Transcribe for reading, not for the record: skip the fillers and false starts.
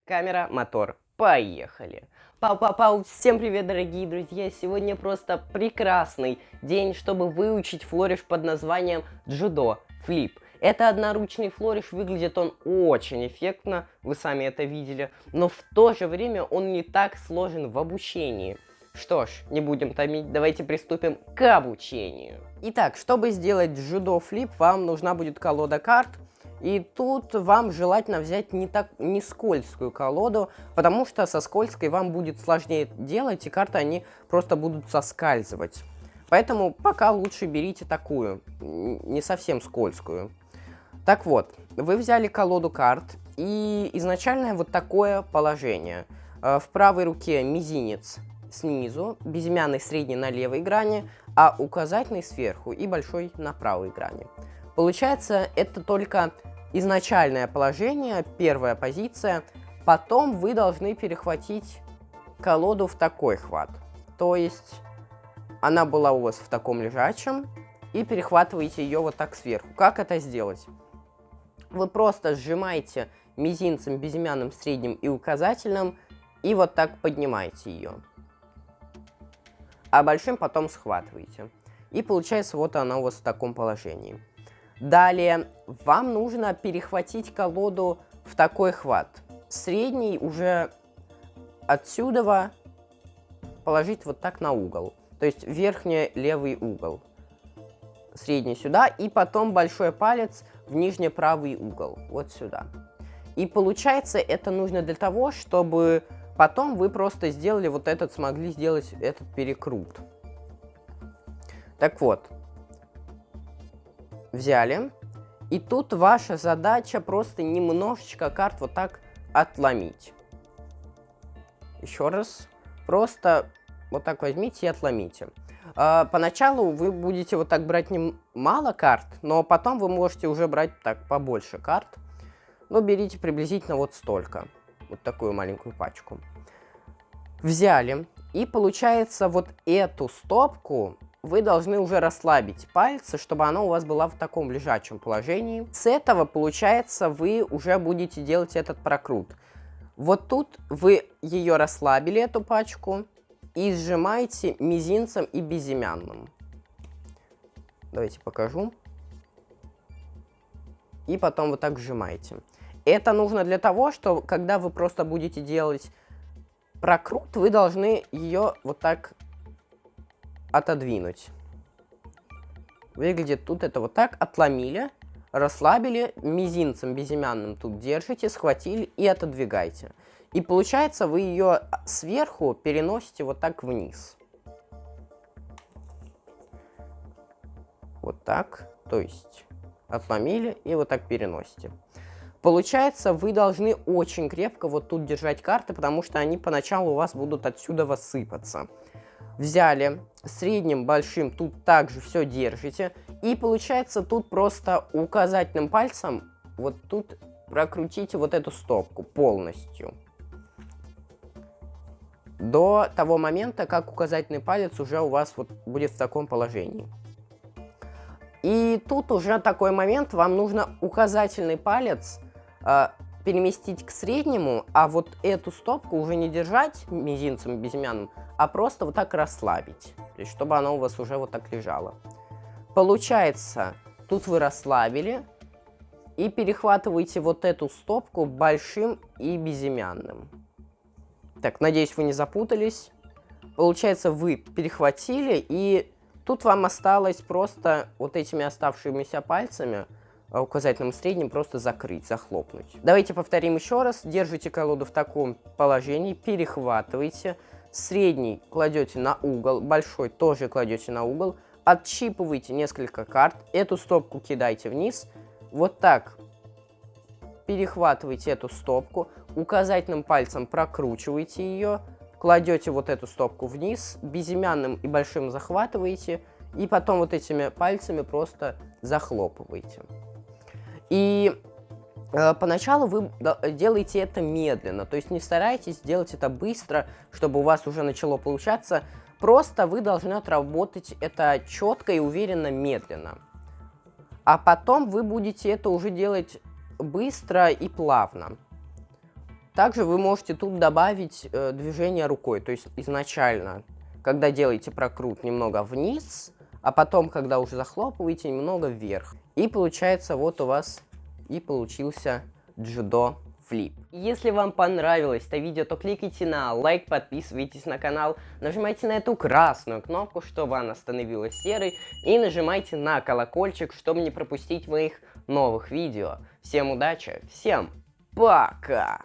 Камера, мотор, поехали! Пау-пау-пау, всем привет, дорогие друзья! Сегодня просто прекрасный день, чтобы выучить флориш под названием Джудо Флип. Это одноручный флориш, выглядит он очень эффектно, вы сами это видели, но в то же время он не так сложен в обучении. Что ж, не будем томить, давайте приступим к обучению. Итак, чтобы сделать Джудо Флип, вам нужна будет колода карт. И тут вам желательно взять не скользкую колоду, потому что со скользкой вам будет сложнее делать, и карты они просто будут соскальзывать. Поэтому пока лучше берите такую, не совсем скользкую. Так вот, вы взяли колоду карт, и изначально вот такое положение. В правой руке мизинец снизу, безымянный средний на левой грани, а указательный сверху и большой на правой грани. Получается, это только изначальное положение, первая позиция. Потом вы должны перехватить колоду в такой хват. То есть она была у вас в таком лежачем, и перехватываете ее вот так сверху. Как это сделать? Вы просто сжимаете мизинцем, безымянным, средним и указательным, и вот так поднимаете ее. А большим потом схватываете. И получается, вот она у вас в таком положении. Далее вам нужно перехватить колоду в такой хват. Средний уже отсюда положить вот так на угол. То есть верхний левый угол. Средний сюда. И потом большой палец в нижний правый угол. Вот сюда. И получается, это нужно для того, чтобы потом вы просто сделали вот этот, смогли сделать этот перекрут. Так вот. Взяли. И тут ваша задача просто немножечко карт вот так отломить. Еще раз. Просто вот так возьмите и отломите. Поначалу вы будете вот так брать мало карт, но потом вы можете уже брать так побольше карт. Но берите приблизительно вот столько. Вот такую маленькую пачку. Взяли. И получается вот эту стопку вы должны уже расслабить пальцы, чтобы она у вас была в таком лежачем положении. С этого, получается, вы уже будете делать этот прокрут. Вот тут вы ее расслабили, эту пачку, и сжимаете мизинцем и безымянным. Давайте покажу. И потом вот так сжимаете. Это нужно для того, что когда вы просто будете делать прокрут, вы должны ее вот так отодвинуть. Выглядит тут это вот так. Отломили, расслабили, мизинцем безымянным тут держите, схватили и отодвигаете. И получается, вы ее сверху переносите вот так вниз. Вот так. То есть отломили и вот так переносите. Получается, вы должны очень крепко вот тут держать карты, потому что они поначалу у вас будут отсюда сыпаться. Взяли, средним, большим, тут также все держите. И получается, тут просто указательным пальцем вот тут прокрутите вот эту стопку полностью. До того момента, как указательный палец уже у вас вот будет в таком положении. И тут уже такой момент, вам нужно указательный палец переместить к среднему, а вот эту стопку уже не держать мизинцем безымянным, а просто вот так расслабить, то есть чтобы она у вас уже вот так лежала. Получается, тут вы расслабили и перехватываете вот эту стопку большим и безымянным. Так, надеюсь, вы не запутались. Получается, вы перехватили, и тут вам осталось просто вот этими оставшимися пальцами, указательным и средним, просто закрыть, захлопнуть. Давайте повторим еще раз. Держите колоду в таком положении, перехватывайте, Средний кладете на угол, большой тоже кладете на угол. Отщипываете несколько карт, эту стопку кидайте вниз. Вот так перехватываете эту стопку, указательным пальцем прокручиваете ее, кладете вот эту стопку вниз, безымянным и большим захватываете, и потом вот этими пальцами просто захлопываете. И поначалу вы делаете это медленно, то есть не старайтесь делать это быстро, чтобы у вас уже начало получаться. Просто вы должны отработать это четко и уверенно, медленно. А потом вы будете это уже делать быстро и плавно. Также вы можете тут добавить движение рукой, то есть изначально, когда делаете прокрут, немного вниз, а потом, когда уже захлопываете, немного вверх. И получается, вот у вас и получился джудо флип. Если вам понравилось это видео, то кликайте на лайк, подписывайтесь на канал, нажимайте на эту красную кнопку, чтобы она становилась серой, и нажимайте на колокольчик, чтобы не пропустить моих новых видео. Всем удачи, всем пока!